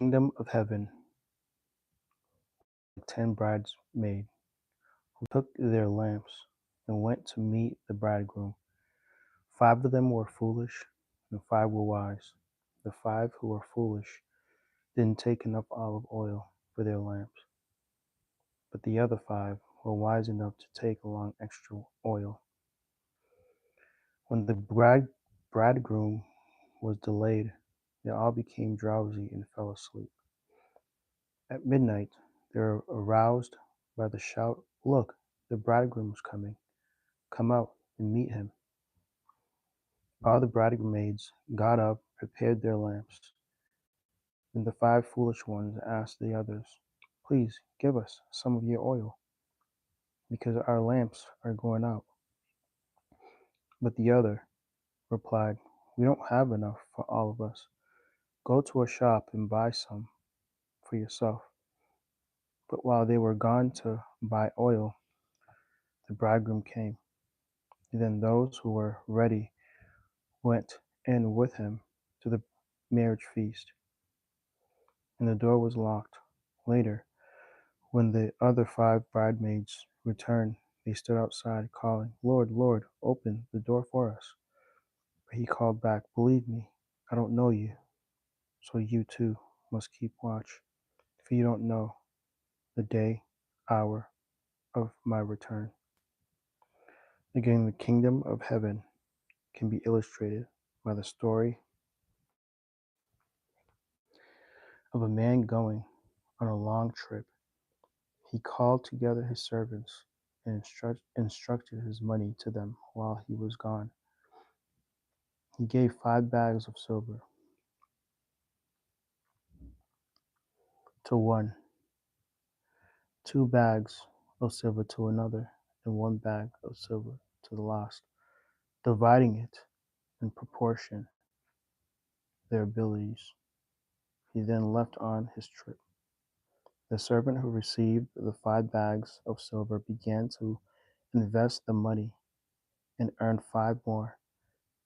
Kingdom of heaven, 10 bridesmaids who took their lamps and went to meet the bridegroom. 5 of them were foolish, and 5 were wise. The 5 who were foolish didn't take enough olive oil for their lamps, but the other 5 were wise enough to take along extra oil. When the bridegroom was delayed, they all became drowsy and fell asleep. At midnight, they were aroused by the shout, "Look, the bridegroom is coming. Come out and meet him." All the bridesmaids got up, prepared their lamps. Then the 5 foolish ones asked the others, "Please give us some of your oil, because our lamps are going out." But the other replied, "We don't have enough for all of us. Go to a shop and buy some for yourself." But while they were gone to buy oil, the bridegroom came. Then those who were ready went in with him to the marriage feast, and the door was locked. Later, when the other 5 bridesmaids returned, they stood outside, calling, "Lord, Lord, open the door for us." But he called back, "Believe me, I don't know you, so you too must keep watch, for you don't know the day, hour of my return." Again, the kingdom of heaven can be illustrated by the story of a man going on a long trip. He called together his servants and instructed his money to them while he was gone. He gave 5 bags of silver to one, 2 bags of silver to another, and 1 bag of silver to the last, dividing it in proportion their abilities. He then left on his trip. The servant who received the 5 bags of silver began to invest the money and earned 5 more.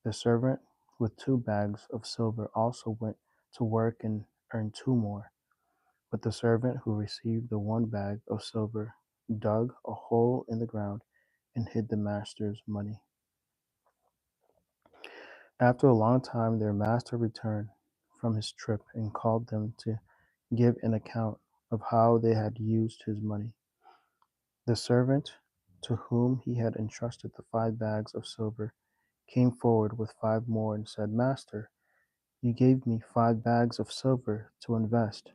The servant with 2 bags of silver also went to work and earned 2 more. But the servant who received the 1 bag of silver dug a hole in the ground and hid the master's money. After a long time, their master returned from his trip and called them to give an account of how they had used his money. The servant to whom he had entrusted the 5 bags of silver came forward with 5 more and said, "Master, you gave me 5 bags of silver to invest.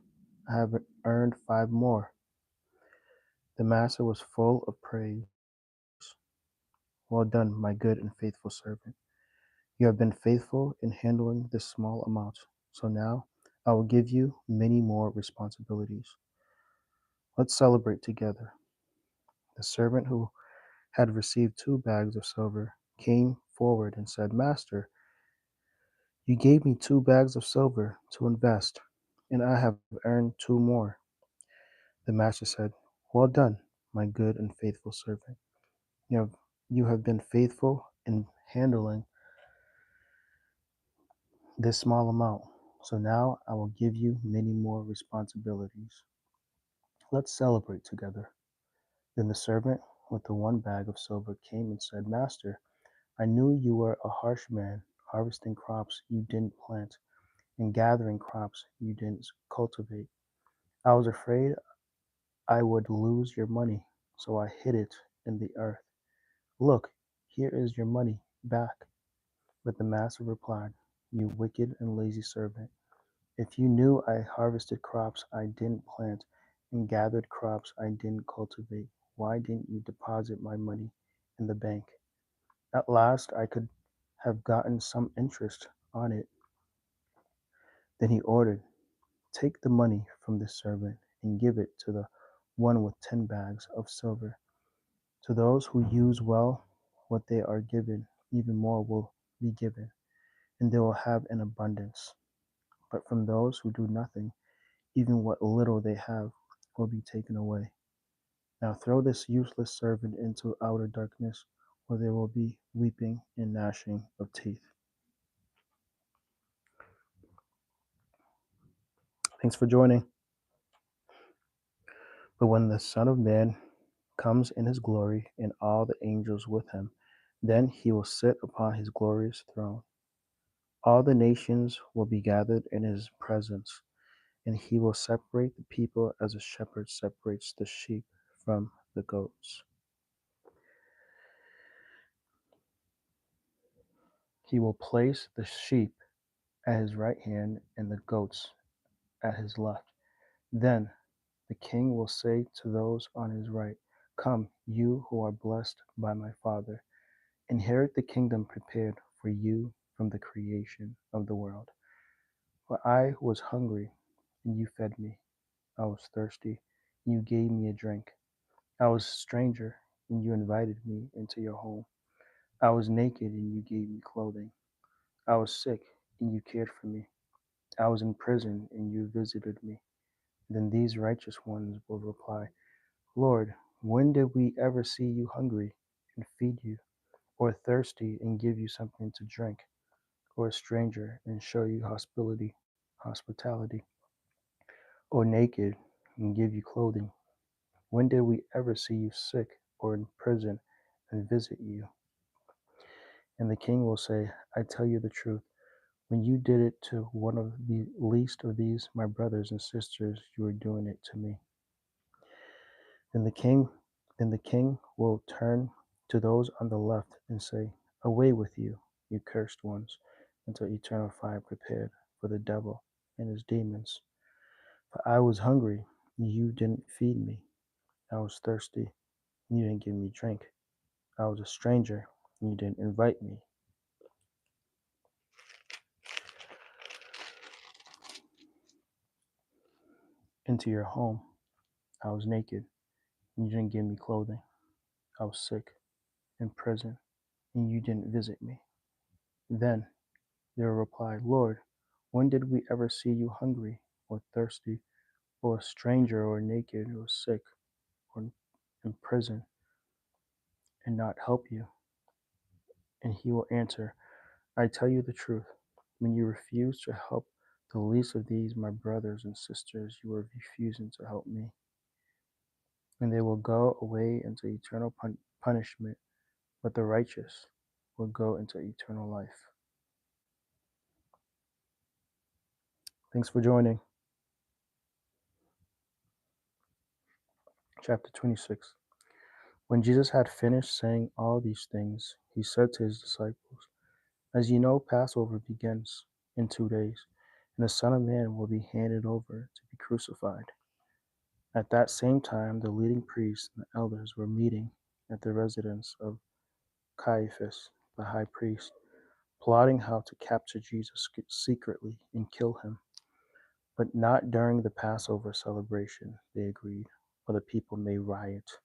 I have earned 5 more." The master was full of praise. "Well done, my good and faithful servant. You have been faithful in handling this small amount, so now I will give you many more responsibilities. Let's celebrate together." The servant who had received 2 bags of silver came forward and said, "Master, you gave me 2 bags of silver to invest, and I have earned 2 more." The master said, "Well done, my good and faithful servant. You have, you have been faithful in handling this small amount, so now I will give you many more responsibilities. Let's celebrate together." Then the servant with the 1 bag of silver came and said, "Master, I knew you were a harsh man, harvesting crops you didn't plant and gathering crops you didn't cultivate. I was afraid I would lose your money, so I hid it in the earth. Look, here is your money back." But the master replied, "You wicked and lazy servant. If you knew I harvested crops I didn't plant and gathered crops I didn't cultivate, why didn't you deposit my money in the bank? At last I could have gotten some interest on it." Then he ordered, "Take the money from this servant and give it to the one with 10 bags of silver. To those who use well what they are given, even more will be given, and they will have an abundance. But from those who do nothing, even what little they have will be taken away. Now throw this useless servant into outer darkness, where there will be weeping and gnashing of teeth." Thanks for joining. But when the Son of Man comes in his glory and all the angels with him, then he will sit upon his glorious throne. All the nations will be gathered in his presence, and he will separate the people as a shepherd separates the sheep from the goats. He will place the sheep at his right hand and the goats at his left. Then the king will say to those on his right, "Come, you who are blessed by my Father, inherit the kingdom prepared for you from the creation of the world. For I was hungry, and you fed me. I was thirsty, and you gave me a drink. I was a stranger, and you invited me into your home. I was naked, and you gave me clothing. I was sick, and you cared for me. I was in prison, and you visited me." Then these righteous ones will reply, "Lord, when did we ever see you hungry and feed you, or thirsty and give you something to drink, or a stranger and show you hospitality, or naked and give you clothing? When did we ever see you sick or in prison and visit you?" And the king will say, "I tell you the truth. When you did it to one of the least of these, my brothers and sisters, you are doing it to me." Then the king, then the king will turn to those on the left and say, "Away with you, you cursed ones, into eternal fire prepared for the devil and his demons. For I was hungry, and you didn't feed me. I was thirsty, and you didn't give me drink. I was a stranger, and you didn't invite me into your home. I was naked, and you didn't give me clothing. I was sick, in prison, and you didn't visit me." Then they will reply, "Lord, when did we ever see you hungry or thirsty, or a stranger or naked or sick or in prison, and not help you?" And he will answer, "I tell you the truth. When you refuse to help the least of these, my brothers and sisters, you are refusing to help me." And they will go away into eternal punishment, but the righteous will go into eternal life. Thanks for joining. Chapter 26. When Jesus had finished saying all these things, he said to his disciples, "As you know, Passover begins in 2 days, and the Son of Man will be handed over to be crucified." At that same time, the leading priests and the elders were meeting at the residence of Caiaphas, the high priest, plotting how to capture Jesus secretly and kill him. But not during the Passover celebration, they agreed, or the people may riot.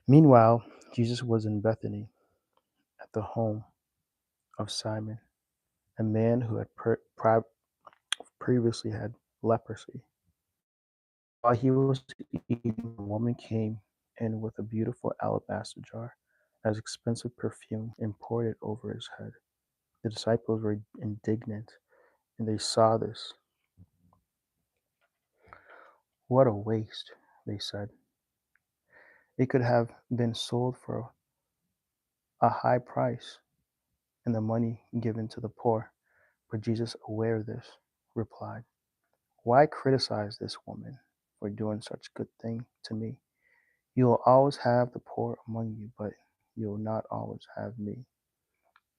Meanwhile, Jesus was in Bethany at the home of Simon, a man who had previously had leprosy. While he was eating, a woman came in with a beautiful alabaster jar as expensive perfume and poured it over his head. The disciples were indignant, and they saw this. "What a waste," they said. "It could have been sold for a high price and the money given to the poor." But Jesus, aware of this, replied, "Why criticize this woman for doing such good thing to me? You will always have the poor among you, but you will not always have me.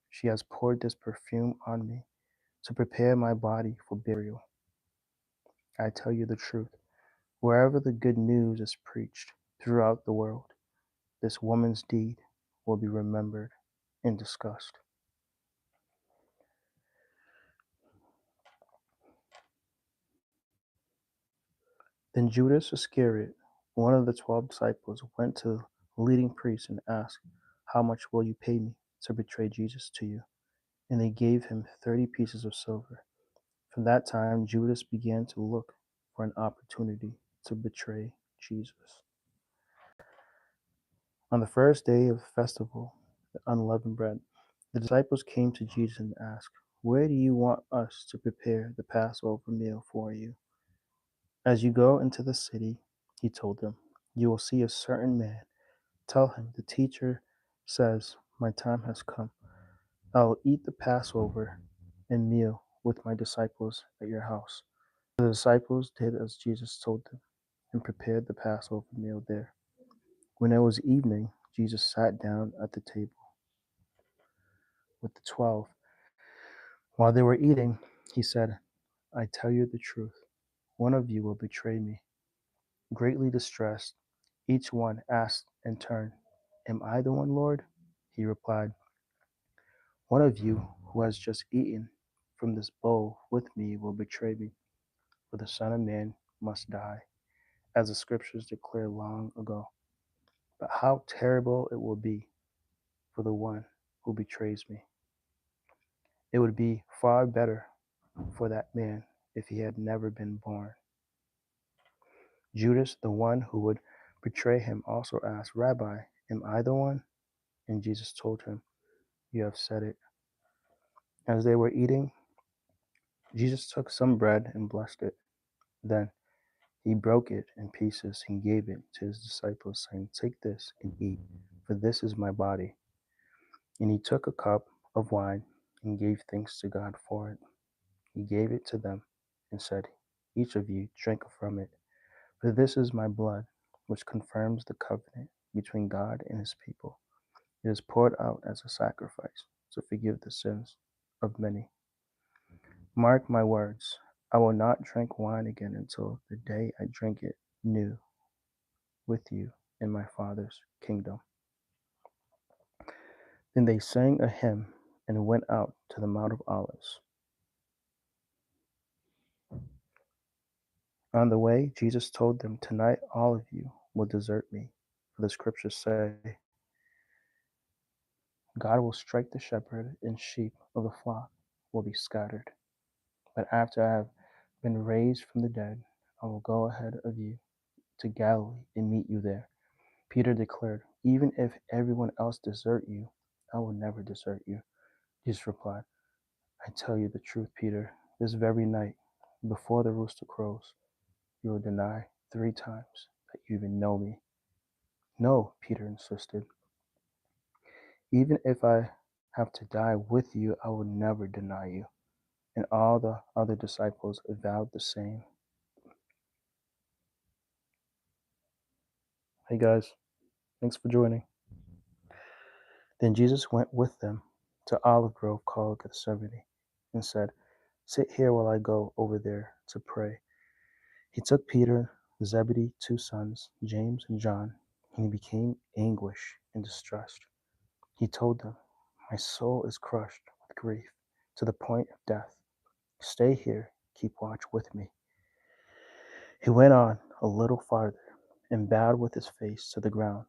She has poured this perfume on me to prepare my body for burial. I tell you the truth, wherever the good news is preached throughout the world, this woman's deed will be remembered and discussed." Then Judas Iscariot, one of the 12 disciples, went to the leading priests and asked, "How much will you pay me to betray Jesus to you?" And they gave him 30 pieces of silver. From that time, Judas began to look for an opportunity to betray Jesus. On the first day of the festival, the unleavened bread, the disciples came to Jesus and asked, Where do you want us to prepare the Passover meal for you? As you go into the city, he told them, you will see a certain man. Tell him, the teacher says, my time has come. I will eat the Passover and meal with my disciples at your house. The disciples did as Jesus told them and prepared the Passover meal there. When it was evening, Jesus sat down at the table with the 12. While they were eating, he said, I tell you the truth. One of you will betray me. Greatly distressed, each one asked in turn, am I the one, Lord? He replied, one of you who has just eaten from this bowl with me will betray me. For the Son of Man must die, as the scriptures declared long ago. But how terrible it will be for the one who betrays me. It would be far better for that man if he had never been born. Judas, the one who would betray him, also asked, Rabbi, am I the one? And Jesus told him, you have said it. As they were eating, Jesus took some bread and blessed it. Then he broke it in pieces and gave it to his disciples, saying, take this and eat, for this is my body. And he took a cup of wine and gave thanks to God for it. He gave it to them and said, each of you drink from it, for this is my blood, which confirms the covenant between God and his people. It is poured out as a sacrifice to forgive the sins of many. Mark my words, I will not drink wine again until the day I drink it new with you in my Father's kingdom. Then they sang a hymn and went out to the Mount of Olives. On the way, Jesus told them, tonight all of you will desert me. For the scriptures say, God will strike the shepherd, and sheep of the flock will be scattered. But after I have been raised from the dead, I will go ahead of you to Galilee and meet you there. Peter declared, even if everyone else desert you, I will never desert you. Jesus replied, I tell you the truth, Peter, this very night, before the rooster crows, you will deny 3 times that you even know me. No, Peter insisted. Even if I have to die with you, I will never deny you. And all the other disciples vowed the same. Hey guys, thanks for joining. Then Jesus went with them to Olive Grove called Gethsemane and said, sit here while I go over there to pray. He took Peter, Zebedee's 2 sons, James and John, and he became anguished and distressed. He told them, my soul is crushed with grief to the point of death. Stay here, keep watch with me. He went on a little farther and bowed with his face to the ground,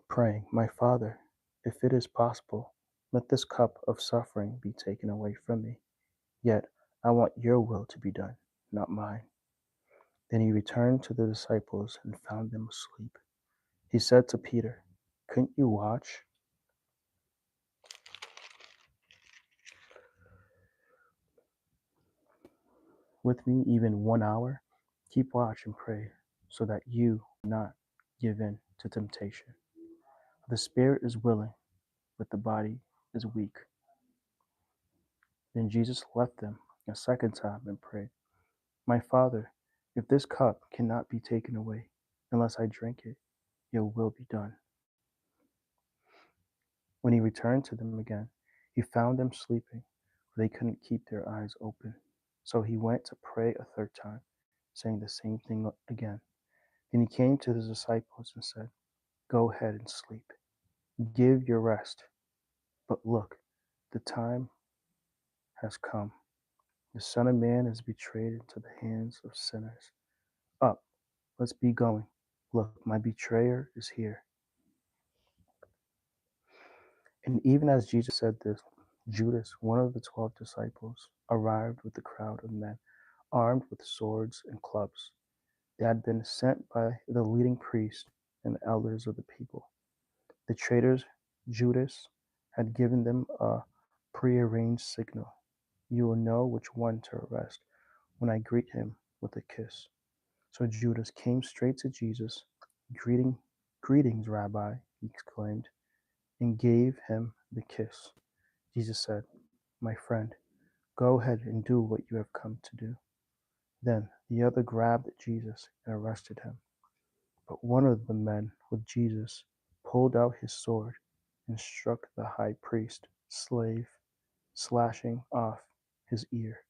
praying, my Father, if it is possible, let this cup of suffering be taken away from me. Yet I want your will to be done, not mine. Then he returned to the disciples and found them asleep. He said to Peter, couldn't you watch with me even 1 hour? Keep watch and pray so that you will not give in to temptation. The spirit is willing, but the body is weak. Then Jesus left them a second time and prayed, my Father, if this cup cannot be taken away unless I drink it, your will be done. When he returned to them again, he found them sleeping, for they couldn't keep their eyes open. So he went to pray a third time, saying the same thing again. Then he came to his disciples and said, go ahead and sleep. Give your rest. But look, the time has come. The Son of Man is betrayed into the hands of sinners. Up, let's be going. Look, my betrayer is here. And even as Jesus said this, Judas, one of the 12 disciples, arrived with a crowd of men, armed with swords and clubs. They had been sent by the leading priests and elders of the people. The traitors, Judas, had given them a prearranged signal. You will know which one to arrest when I greet him with a kiss." So Judas came straight to Jesus. Greetings, Rabbi, he exclaimed, and gave him the kiss. Jesus said, "My friend, go ahead and do what you have come to do." Then the other grabbed Jesus and arrested him. But one of the men with Jesus pulled out his sword and struck the high priest's slave, slashing off his ear.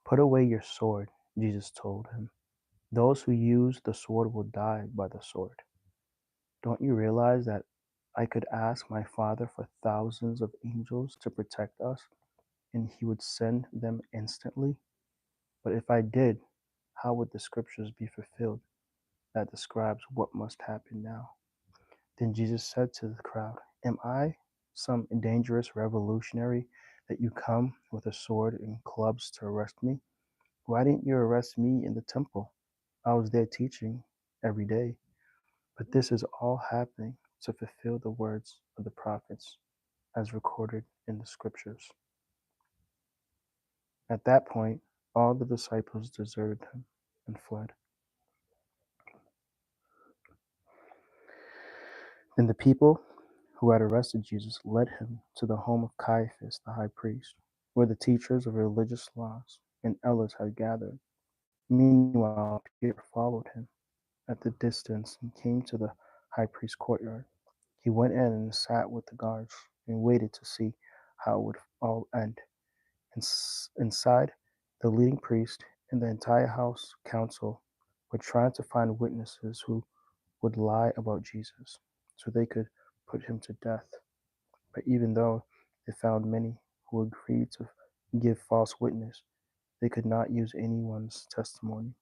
"Put away your sword," Jesus told him. "Those who use the sword will die by the sword. Don't you realize that I could ask my Father for thousands of angels to protect us, and he would send them instantly? But if I did, how would the scriptures be fulfilled that describes what must happen now?" Then Jesus said to the crowd, "Am I some dangerous revolutionary that you come with a sword and clubs to arrest me? Why didn't you arrest me in the temple? I was there teaching every day." But this is all happening to fulfill the words of the prophets as recorded in the scriptures. At that point, all the disciples deserted him and fled. Then the people who had arrested Jesus led him to the home of Caiaphas the high priest, where the teachers of religious laws and elders had gathered. Meanwhile, Peter followed him at the distance and came to the high priest's courtyard. He went in and sat with the guards and waited to see how it would all end. Inside, the leading priest and the entire house council were trying to find witnesses who would lie about Jesus so they could put him to death. But even though they found many who agreed to give false witness, they could not use anyone's testimony.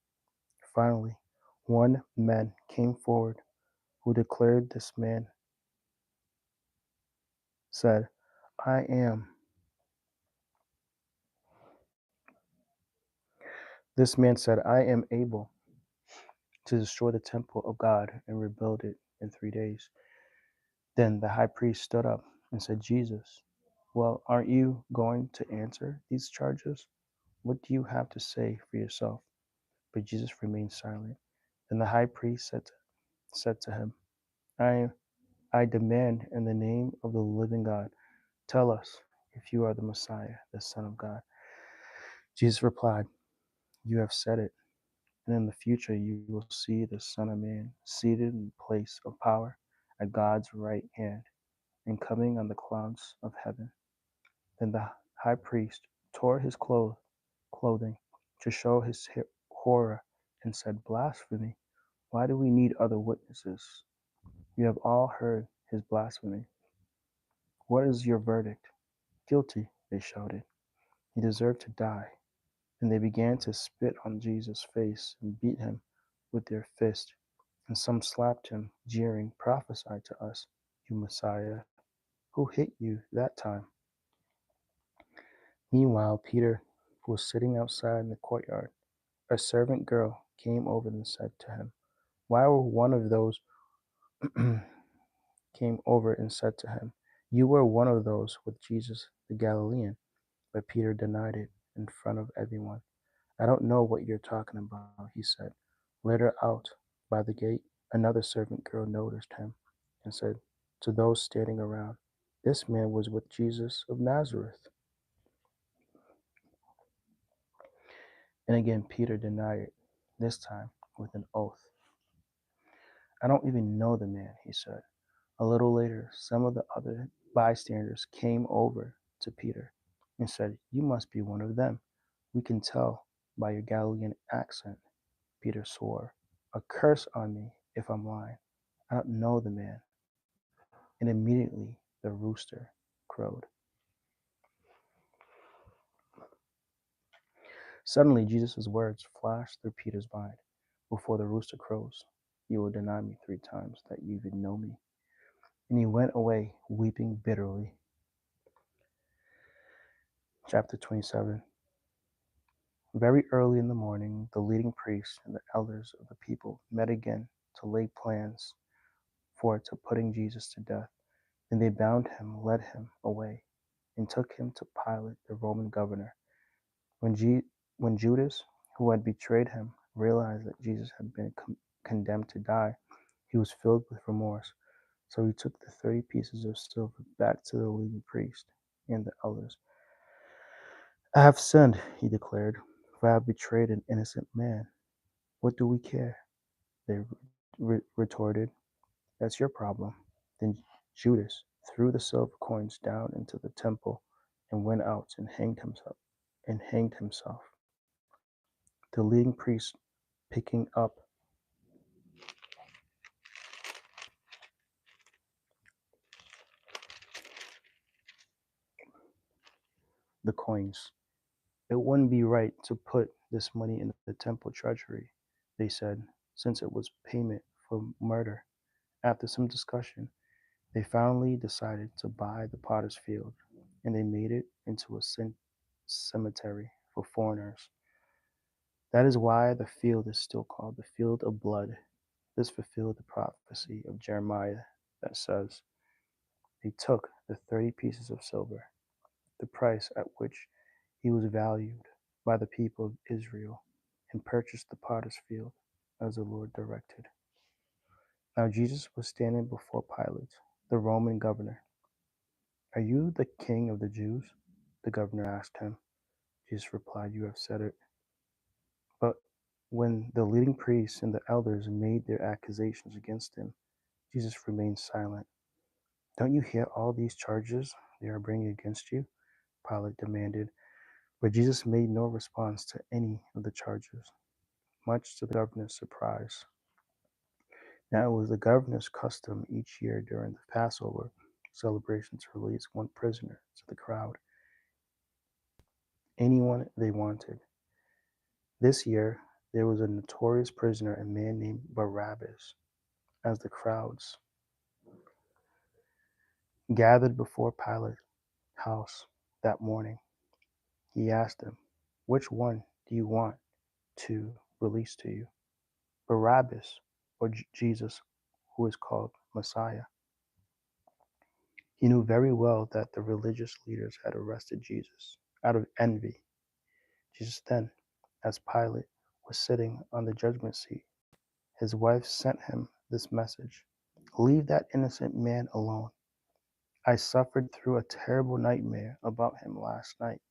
Finally, one man came forward who declared said, I am. This man said, "I am able to destroy the temple of God and rebuild it in 3 days." Then the high priest stood up and said, "Jesus, well, aren't you going to answer these charges? What do you have to say for yourself?" But Jesus remained silent. Then the high priest said to him, I demand in the name of the living God, tell us if you are the Messiah, the Son of God." Jesus replied, "You have said it, and in the future you will see the Son of Man seated in the place of power at God's right hand and coming on the clouds of heaven." Then the high priest tore his clothing to show his horror and said, "Blasphemy! Why do we need other witnesses? You have all heard his blasphemy. What is your verdict?" "Guilty," they shouted. "He deserved to die." Then they began to spit on Jesus' face and beat him with their fists, and some slapped him, jeering, "Prophesy to us, you Messiah. Who hit you that time?" Meanwhile, Peter was sitting outside in the courtyard. A servant girl came over and said to him, "Why were one of those came over and said to him, 'You were one of those with Jesus the Galilean.'" But Peter denied it in front of everyone. "I don't know what you're talking about," he said. Later, out by the gate, another servant girl noticed him and said to those standing around, "This man was with Jesus of Nazareth." And again, Peter denied it, this time with an oath. "I don't even know the man," he said. A little later, some of the other bystanders came over to Peter and said, "You must be one of them. We can tell by your Galilean accent." Peter swore, "A curse on me if I'm lying. I don't know the man." And immediately the rooster crowed. Suddenly Jesus' words flashed through Peter's mind. "Before the rooster crows, you will deny me 3 times that you even know me." And he went away weeping bitterly. Chapter 27. Very early in the morning, the leading priests and the elders of the people met again to lay plans for putting Jesus to death. Then they bound him, led him away, and took him to Pilate, the Roman governor. When, when Judas, who had betrayed him, realized that Jesus had been condemned to die, he was filled with remorse. So he took the 30 pieces of silver back to the leading priest and the elders. I have sinned, he declared, for I have betrayed an innocent man. What do we care? They retorted. That's your problem. Then Judas threw the silver coins down into the temple and went out and hanged himself. The leading priest, picking up the coins. It wouldn't be right to put this money in the temple treasury, they said, since it was payment for murder. After some discussion, they finally decided to buy the potter's field, and they made it into a cemetery for foreigners. That is why the field is still called the field of blood. This fulfilled the prophecy of Jeremiah that says, they took the 30 pieces of silver, the price at which he was valued by the people of Israel, and purchased the potter's field as the Lord directed. Now Jesus was standing before Pilate, the Roman governor. Are you the king of the Jews? The governor asked him. Jesus replied, you have said it. But when the leading priests and the elders made their accusations against him, Jesus remained silent. Don't you hear all these charges they are bringing against you? Pilate demanded. But Jesus made no response to any of the charges, much to the governor's surprise. Now it was the governor's custom each year during the Passover celebration to release one prisoner to the crowd, anyone they wanted. This year, there was a notorious prisoner, a man named Barabbas. As the crowds gathered before Pilate's house that morning, he asked them, which one do you want to release to you, Barabbas or Jesus, who is called Messiah? He knew very well that the religious leaders had arrested Jesus out of envy. Jesus then, as Pilate was sitting on the judgment seat, his wife sent him this message: leave that innocent man alone. I suffered through a terrible nightmare about him last night.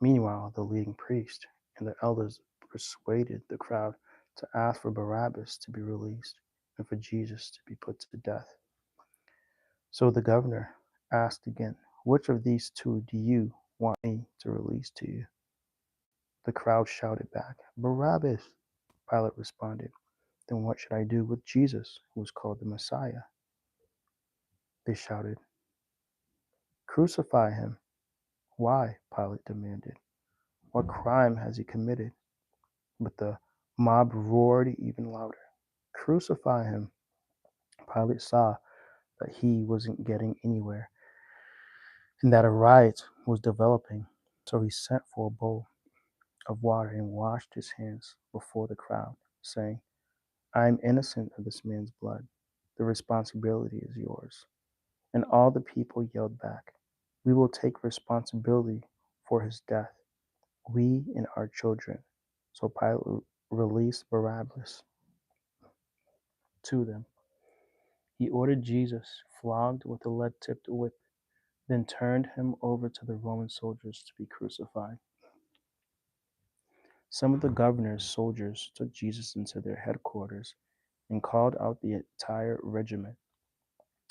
Meanwhile, the leading priest and the elders persuaded the crowd to ask for Barabbas to be released and for Jesus to be put to death. So the governor asked again, which of these two do you want me to release to you? The crowd shouted back, Barabbas. Pilate responded, then what should I do with Jesus, who is called the Messiah? They shouted, crucify him. Why? Pilate demanded. What crime has he committed? But the mob roared even louder. Crucify him. Pilate saw that he wasn't getting anywhere and that a riot was developing, so he sent for a bowl of water and washed his hands before the crowd, saying, I am innocent of this man's blood. The responsibility is yours. And all the people yelled back, we will take responsibility for his death, we and our children. So Pilate released Barabbas to them. He ordered Jesus flogged with a lead-tipped whip, then turned him over to the Roman soldiers to be crucified. Some of the governor's soldiers took Jesus into their headquarters and called out the entire regiment.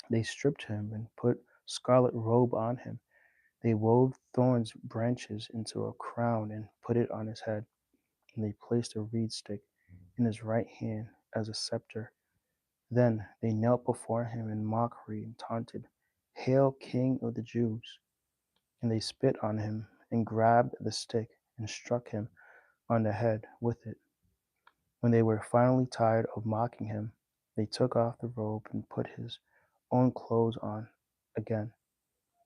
They stripped him and put scarlet robe on him. They wove thorns branches into a crown and put it on his head. And they placed a reed stick in his right hand as a scepter. Then they knelt before him in mockery and taunted, Hail, King of the Jews! And they spit on him and grabbed the stick and struck him on the head with it. When they were finally tired of mocking him, they took off the robe and put his own clothes on again.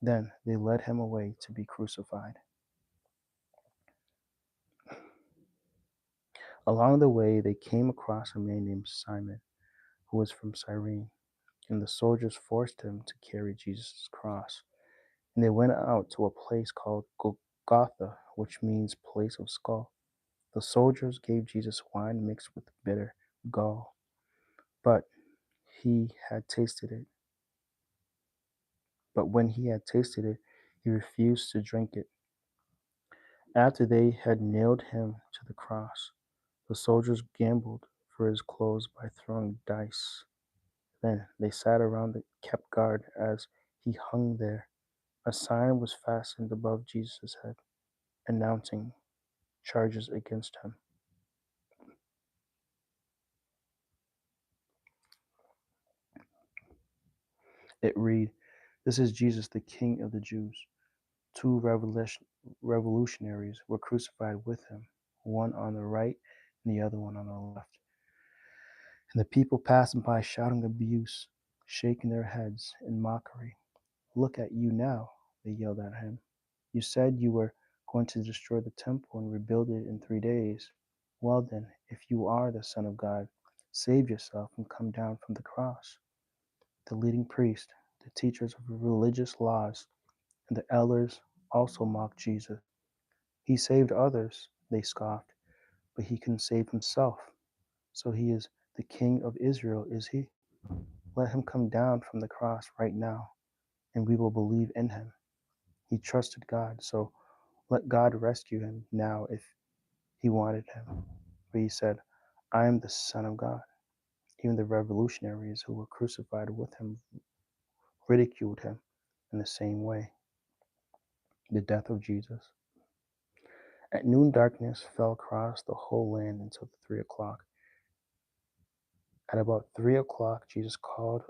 Then they led him away to be crucified. Along the way, they came across a man named Simon, who was from Cyrene. and the soldiers forced him to carry Jesus' cross. And they went out to a place called Golgotha, which means place of skull. The soldiers gave Jesus wine mixed with bitter gall, but he had tasted it. But when he had tasted it, he refused to drink it. After they had nailed him to the cross, the soldiers gambled for his clothes by throwing dice. Then they sat around and kept guard as he hung there. A sign was fastened above Jesus' head, announcing charges against him. It read, "This is Jesus, the King of the Jews." Two revolutionaries were crucified with him, one on the right and the other one on the left. And the people passed by shouting abuse, shaking their heads in mockery. "Look at you now," they yelled at him. "You said you were going to destroy the temple and rebuild it in 3 days. Well then, if you are the Son of God, save yourself and come down from the cross." The leading priests, the teachers of religious laws, and the elders also mocked Jesus. "He saved others," they scoffed, "but he can save himself. So he is the King of Israel, is he? Let him come down from the cross right now, and we will believe in him. He trusted God, so let God rescue him now if he wanted him." But he said, "I am the Son of God." Even the revolutionaries who were crucified with him ridiculed him in the same way. The death of Jesus. At noon, darkness fell across the whole land until 3 o'clock. At about 3 o'clock, Jesus called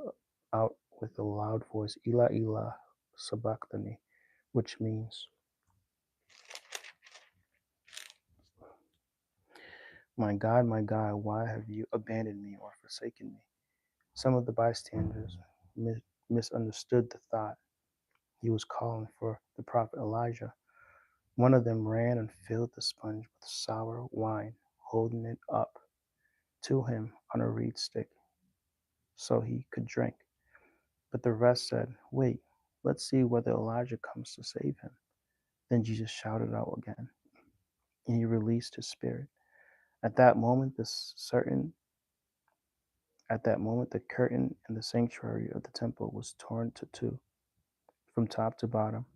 out with a loud voice, "Eli, Eli, sabachthani," which means, my God, why have you abandoned me or forsaken me?" Some of the bystanders misunderstood the thought. He was calling for the prophet Elijah. One of them ran and filled the sponge with sour wine, holding it up to him on a reed stick so he could drink. But the rest said, "Wait, let's see whether Elijah comes to save him." Then Jesus shouted out again, and he released his spirit. At that moment, the curtain in the sanctuary of the temple was torn to two, from top to bottom.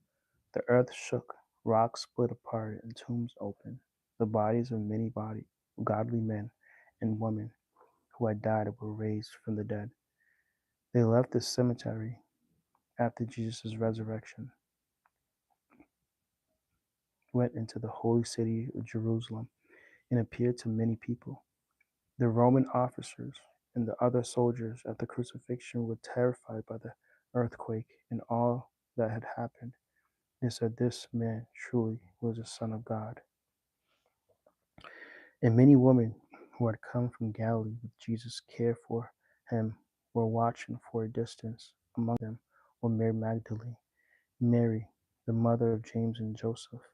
The earth shook, rocks split apart, and tombs opened. The bodies of many godly men and women who had died were raised from the dead. They left the cemetery after Jesus' resurrection, went into the holy city of Jerusalem, and appeared to many people. The Roman officers and the other soldiers at the crucifixion were terrified by the earthquake and all that had happened. They said, "This man truly was the Son of God." And many women who had come from Galilee with Jesus cared for him were watching for a distance. Among them were Mary Magdalene, Mary, the mother of James and Joseph,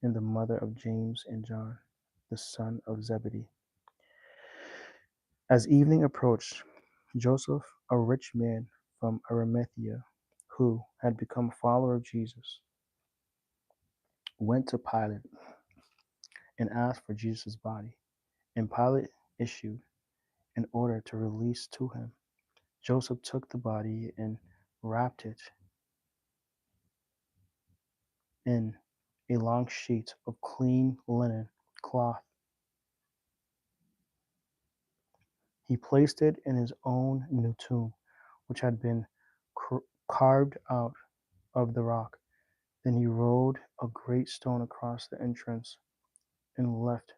and the mother of James and John, the son of Zebedee. As evening approached, Joseph, a rich man from Arimathea, who had become a follower of Jesus, went to Pilate and asked for Jesus' body. And Pilate issued an order to release to him. Joseph took the body and wrapped it in a long sheet of clean linen cloth. He placed it in his own new tomb, which had been carved out of the rock. Then he rolled a great stone across the entrance and left.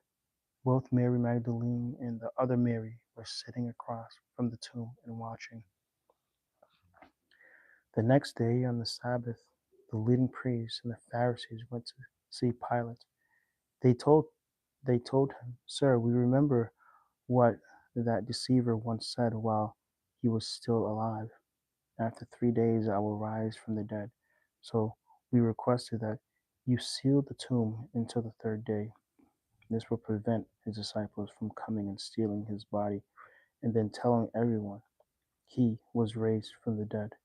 Both Mary Magdalene and the other Mary were sitting across from the tomb and watching. The next day, on the Sabbath, the leading priests and the Pharisees went to see Pilate. They told him, "Sir, we remember what that deceiver once said while he was still alive. After 3 days I will rise from the dead. So we requested that you seal the tomb until the third day. This will prevent his disciples from coming and stealing his body and then telling everyone he was raised from the dead.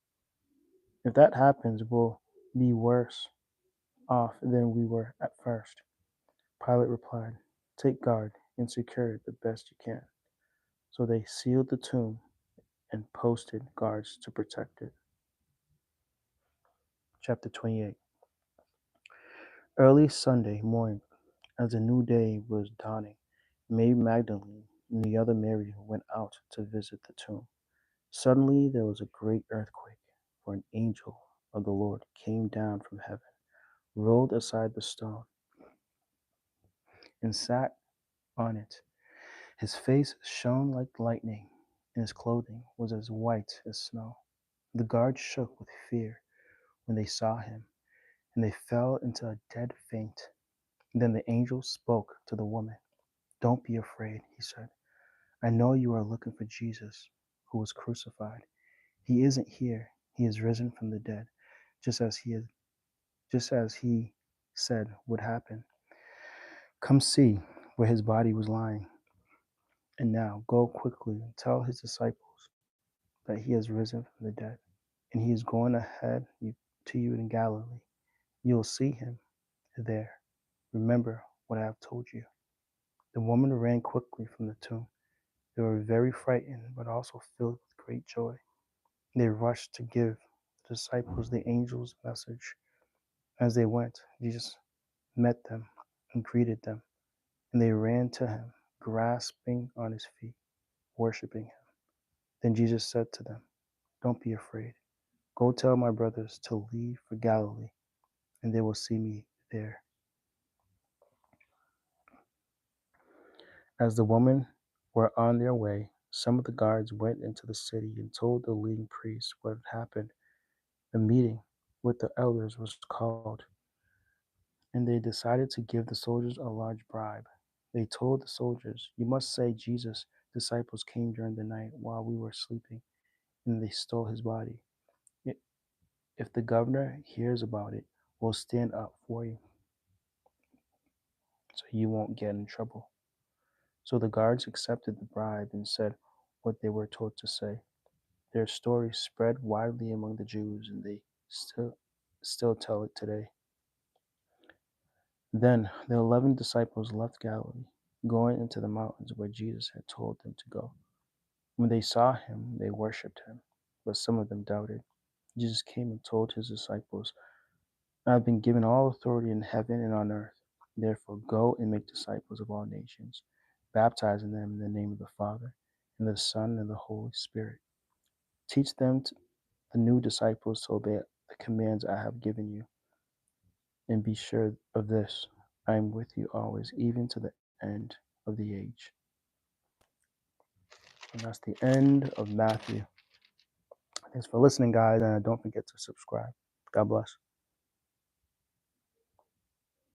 If that happens, we'll be worse off than we were at first. Pilate replied, "Take guard and secure it the best you can." So they sealed the tomb and posted guards to protect it. Chapter 28. Early Sunday morning, as the new day was dawning, Mary Magdalene and the other Mary went out to visit the tomb. Suddenly there was a great earthquake, for an angel of the Lord came down from heaven, rolled aside the stone, and sat on it. His face shone like lightning, and his clothing was as white as snow. The guards shook with fear when they saw him, and they fell into a dead faint. Then the angel spoke to the woman. "Don't be afraid," he said. "I know you are looking for Jesus, who was crucified. He isn't here. He is risen from the dead, just as he said would happen. Come see where his body was lying. And now go quickly and tell his disciples that he has risen from the dead, and he is going ahead to you in Galilee. You will see him there. Remember what I have told you." The woman ran quickly from the tomb. They were very frightened, but also filled with great joy. They rushed to give the disciples the angel's message. As they went, Jesus met them and greeted them, and they ran to him, grasping on his feet, worshiping him. Then Jesus said to them, "Don't be afraid. Go tell my brothers to leave for Galilee, and they will see me there." As the women were on their way, some of the guards went into the city and told the leading priests what had happened. A meeting with the elders was called, and they decided to give the soldiers a large bribe. They told the soldiers, "You must say Jesus' disciples came during the night while we were sleeping, and they stole his body. If the governor hears about it, we'll stand up for you so you won't get in trouble." So the guards accepted the bribe and said what they were told to say. Their story spread widely among the Jews, and they still tell it today. Then the 11 disciples left Galilee, going into the mountains where Jesus had told them to go. When they saw him, they worshipped him, but some of them doubted. Jesus came and told his disciples, "I have been given all authority in heaven and on earth. Therefore go and make disciples of all nations, baptizing them in the name of the Father, and the Son, and the Holy Spirit. Teach them, the new disciples, to obey the commands I have given you. And be sure of this, I am with you always, even to the end of the age." And that's the end of Matthew. Thanks for listening, guys, and don't forget to subscribe. God bless.